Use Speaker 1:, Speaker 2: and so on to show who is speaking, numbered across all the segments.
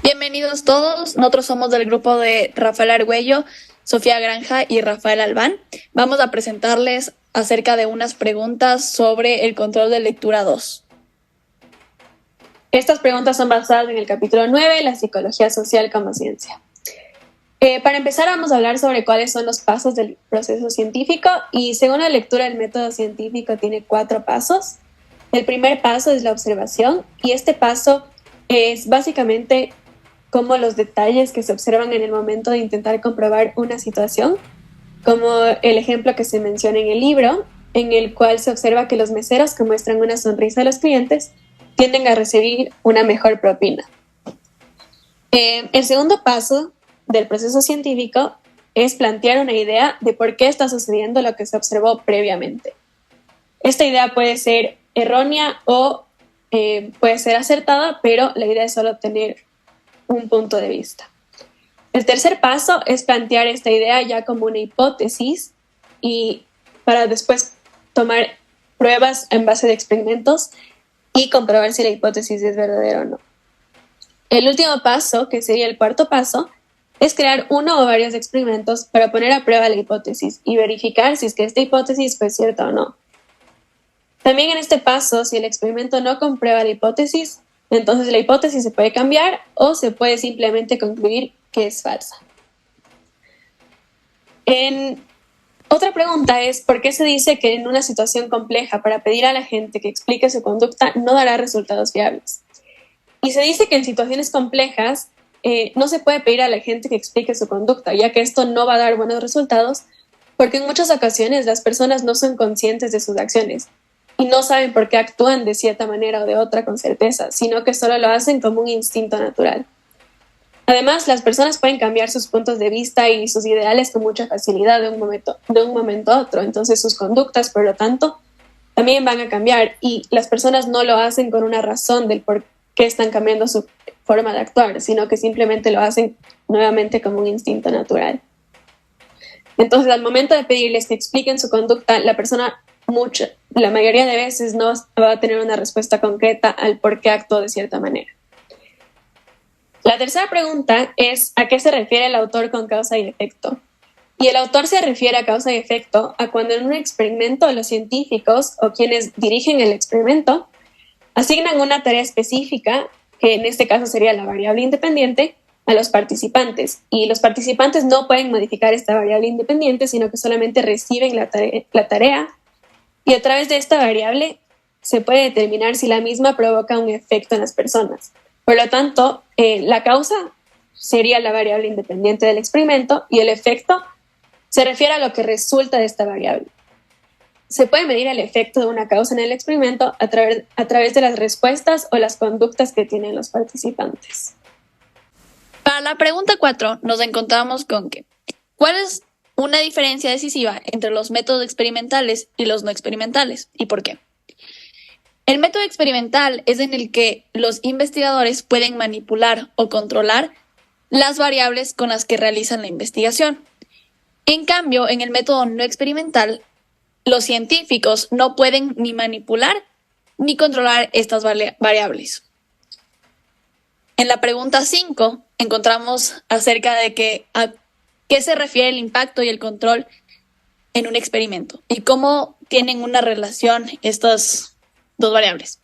Speaker 1: Bienvenidos todos, nosotros somos del grupo de Rafael Argüello, Sofía Granja y Rafael Albán. Vamos a presentarles acerca de unas preguntas sobre el control de lectura 2. Estas preguntas son basadas en el capítulo 9, la psicología social como ciencia. Para empezar vamos a hablar sobre cuáles son los pasos del proceso científico y según la lectura el método científico tiene 4 pasos. El primer paso es la observación y este paso es básicamente como los detalles que se observan en el momento de intentar comprobar una situación, como el ejemplo que se menciona en el libro, en el cual se observa que los meseros que muestran una sonrisa a los clientes tienden a recibir una mejor propina. El segundo paso del proceso científico es plantear una idea de por qué está sucediendo lo que se observó previamente. Esta idea puede ser errónea o puede ser acertada, pero la idea es solo tener un punto de vista. El tercer paso es plantear esta idea ya como una hipótesis y para después tomar pruebas en base de experimentos y comprobar si la hipótesis es verdadera o no. El último paso, que sería el cuarto paso, es crear uno o varios experimentos para poner a prueba la hipótesis y verificar si es que esta hipótesis fue cierta o no. También en este paso, si el experimento no comprueba la hipótesis, entonces la hipótesis se puede cambiar o se puede simplemente concluir que es falsa. Otra pregunta es, ¿por qué se dice que en una situación compleja para pedir a la gente que explique su conducta no dará resultados fiables? Y se dice que en situaciones complejas no se puede pedir a la gente que explique su conducta, ya que esto no va a dar buenos resultados, porque en muchas ocasiones las personas no son conscientes de sus acciones y no saben por qué actúan de cierta manera o de otra con certeza, sino que solo lo hacen como un instinto natural. Además, las personas pueden cambiar sus puntos de vista y sus ideales con mucha facilidad de un momento a otro, entonces sus conductas, por lo tanto, también van a cambiar y las personas no lo hacen con una razón del por qué están cambiando su forma de actuar, sino que simplemente lo hacen nuevamente como un instinto natural. Entonces, al momento de pedirles que expliquen su conducta, la persona la mayoría de veces no va a tener una respuesta concreta al por qué actuó de cierta manera. La tercera pregunta es ¿a qué se refiere el autor con causa y efecto? Y el autor se refiere a causa y efecto a cuando en un experimento los científicos o quienes dirigen el experimento asignan una tarea específica, que en este caso sería la variable independiente, a los participantes. Y los participantes no pueden modificar esta variable independiente, sino que solamente reciben la tarea y a través de esta variable se puede determinar si la misma provoca un efecto en las personas. Por lo tanto, la causa sería la variable independiente del experimento y el efecto se refiere a lo que resulta de esta variable. Se puede medir el efecto de una causa en el experimento a través de las respuestas o las conductas que tienen los participantes.
Speaker 2: Para la pregunta 4 nos encontramos con que ¿cuál es una diferencia decisiva entre los métodos experimentales y los no experimentales? ¿Y por qué? El método experimental es en el que los investigadores pueden manipular o controlar las variables con las que realizan la investigación. En cambio, en el método no experimental, los científicos no pueden ni manipular ni controlar estas variables. En la pregunta 5 encontramos acerca de a qué se refiere el impacto y el control en un experimento y cómo tienen una relación estas dos variables.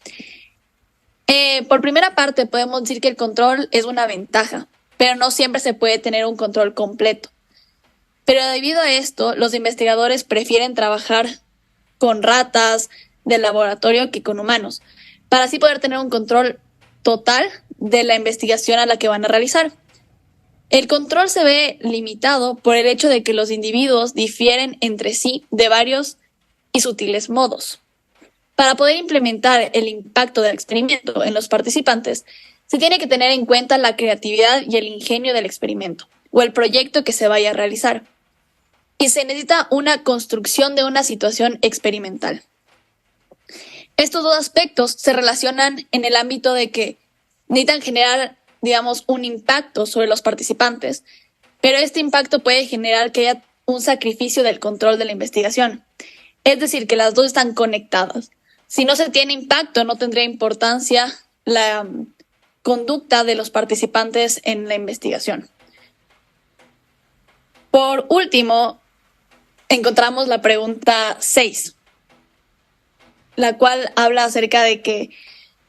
Speaker 2: Por primera parte, podemos decir que el control es una ventaja, pero no siempre se puede tener un control completo. Pero debido a esto, los investigadores prefieren trabajar con ratas del laboratorio que con humanos, para así poder tener un control total de la investigación a la que van a realizar. El control se ve limitado por el hecho de que los individuos difieren entre sí de varios y sutiles modos. Para poder implementar el impacto del experimento en los participantes, se tiene que tener en cuenta la creatividad y el ingenio del experimento o el proyecto que se vaya a realizar. Y se necesita una construcción de una situación experimental. Estos dos aspectos se relacionan en el ámbito de que necesitan generar, un impacto sobre los participantes, pero este impacto puede generar que haya un sacrificio del control de la investigación. Es decir, que las dos están conectadas. Si no se tiene impacto, no tendría importancia la conducta de los participantes en la investigación. Por último, encontramos la pregunta 6, la cual habla acerca de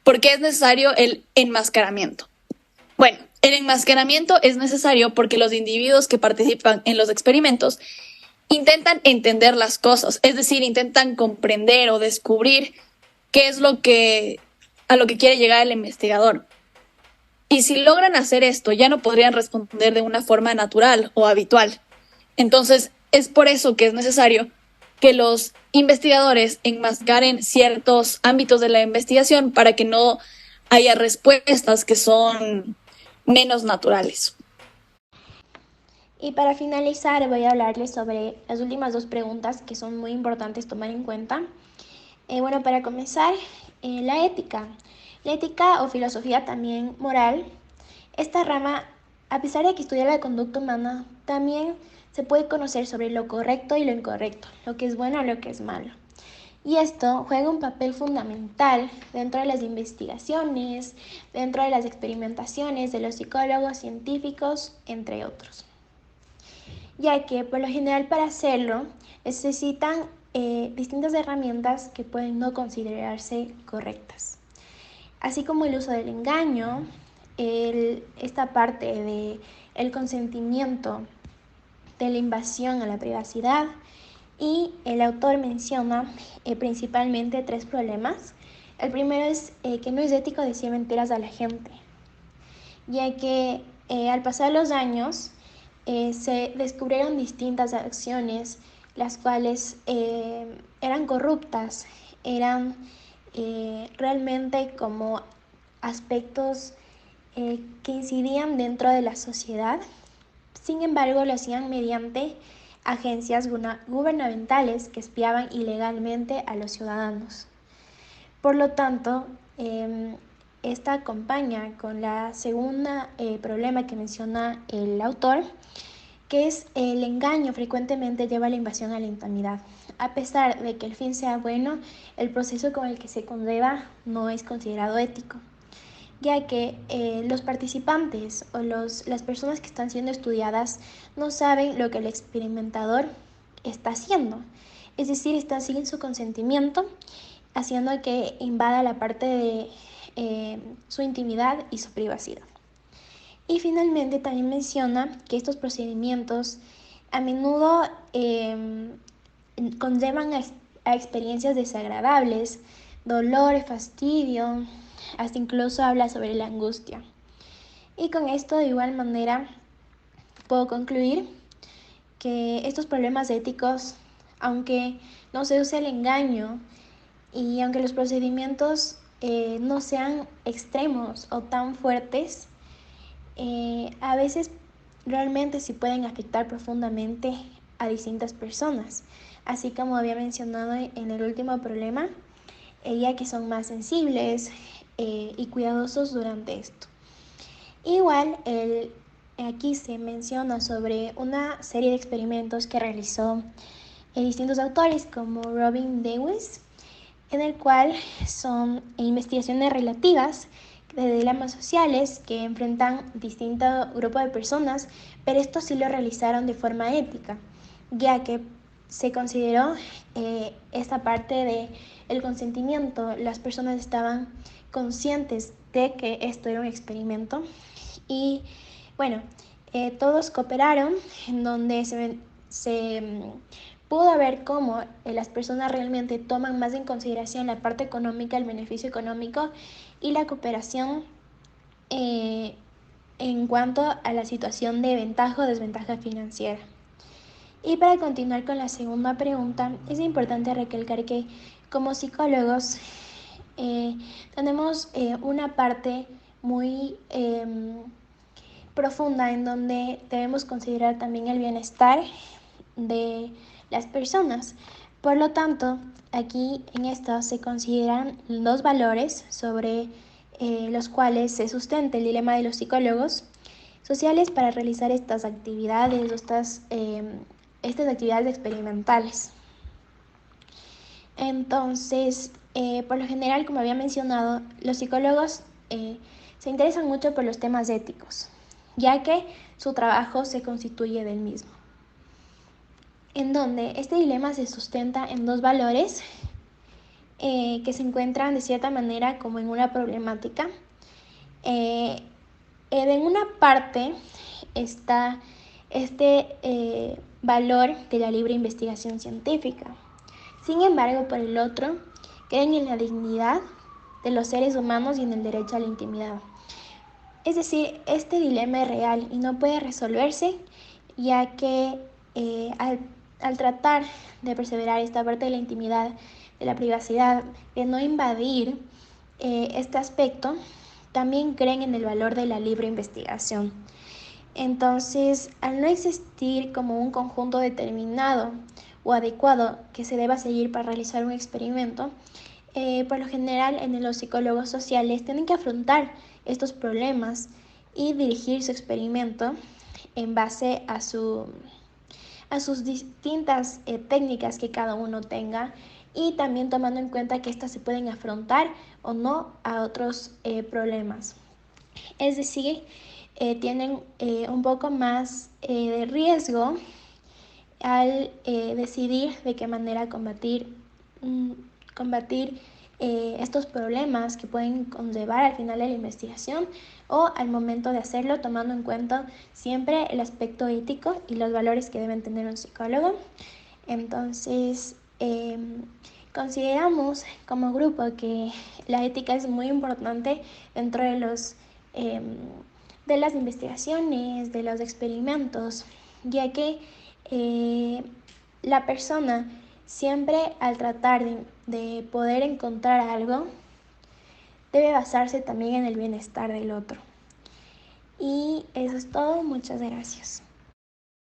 Speaker 2: ¿por qué es necesario el enmascaramiento? Bueno, el enmascaramiento es necesario porque los individuos que participan en los experimentos intentan entender las cosas, es decir, intentan comprender o descubrir qué es a lo que quiere llegar el investigador. Y si logran hacer esto, ya no podrían responder de una forma natural o habitual. Entonces, es por eso que es necesario que los investigadores enmascaren ciertos ámbitos de la investigación para que no haya respuestas que son menos naturales.
Speaker 3: Y para finalizar voy a hablarles sobre las últimas dos preguntas que son muy importantes tomar en cuenta. Bueno, para comenzar, la ética. La ética o filosofía también moral. Esta rama, a pesar de que estudia la conducta humana, también se puede conocer sobre lo correcto y lo incorrecto, lo que es bueno y lo que es malo. Y esto juega un papel fundamental dentro de las investigaciones, dentro de las experimentaciones de los psicólogos, científicos, entre otros. Ya que por lo general para hacerlo necesitan distintas herramientas que pueden no considerarse correctas. Así como el uso del engaño, esta parte del consentimiento, de la invasión a la privacidad, y el autor menciona principalmente 3 problemas. El primero es que no es ético decir mentiras a la gente, ya que al pasar los años se descubrieron distintas acciones las cuales eran corruptas, eran realmente como aspectos que incidían dentro de la sociedad. Sin embargo, lo hacían mediante agencias gubernamentales que espiaban ilegalmente a los ciudadanos. Por lo tanto, esta acompaña con la segunda problema que menciona el autor, que es el engaño frecuentemente lleva a la invasión a la intimidad. A pesar de que el fin sea bueno, el proceso con el que se conlleva no es considerado ético, ya que los participantes o las personas que están siendo estudiadas no saben lo que el experimentador está haciendo. Es decir, está sin su consentimiento, haciendo que invada la parte de su intimidad y su privacidad. Y finalmente también menciona que estos procedimientos a menudo conllevan a experiencias desagradables, dolor, fastidio, hasta incluso habla sobre la angustia. Y con esto de igual manera puedo concluir que estos problemas éticos, aunque no se use el engaño y aunque los procedimientos no sean extremos o tan fuertes, a veces realmente sí pueden afectar profundamente a distintas personas, así como había mencionado en el último problema, ya que son más sensibles y cuidadosos durante esto. Igual, aquí se menciona sobre una serie de experimentos que realizó distintos autores como Robin Dewis, en el cual son investigaciones relativas de dilemas sociales que enfrentan distintos grupos de personas, pero esto sí lo realizaron de forma ética, ya que se consideró esta parte de el consentimiento. Las personas estaban conscientes de que esto era un experimento y bueno, todos cooperaron, en donde se pudo ver cómo las personas realmente toman más en consideración la parte económica, el beneficio económico y la cooperación en cuanto a la situación de ventaja o desventaja financiera. Y para continuar con la segunda pregunta, es importante recalcar que como psicólogos tenemos una parte muy profunda en donde debemos considerar también el bienestar de las personas. Por lo tanto, aquí en esto se consideran 2 valores sobre los cuales se sustenta el dilema de los psicólogos sociales para realizar estas actividades, estas actividades experimentales. Entonces, por lo general, como había mencionado, los psicólogos se interesan mucho por los temas éticos, ya que su trabajo se constituye del mismo. En donde este dilema se sustenta en dos valores que se encuentran de cierta manera como en una problemática. En una parte está este valor de la libre investigación científica. Sin embargo, por el otro, creen en la dignidad de los seres humanos y en el derecho a la intimidad. Es decir, este dilema es real y no puede resolverse, ya que al tratar de perseverar esta parte de la intimidad, de la privacidad, de no invadir este aspecto, también creen en el valor de la libre investigación. Entonces, al no existir como un conjunto determinado o adecuado que se deba seguir para realizar un experimento, por lo general en los psicólogos sociales tienen que afrontar estos problemas y dirigir su experimento en base a sus distintas técnicas que cada uno tenga, y también tomando en cuenta que estas se pueden afrontar o no a otros problemas. Es decir, tienen un poco más de riesgo al decidir de qué manera combatir estos problemas que pueden conllevar al final de la investigación, o al momento de hacerlo tomando en cuenta siempre el aspecto ético y los valores que deben tener un psicólogo. Entonces, consideramos como grupo que la ética es muy importante dentro de de las investigaciones, de los experimentos, ya que la persona siempre, al tratar de poder encontrar algo, debe basarse también en el bienestar del otro. Y eso es todo. Muchas gracias.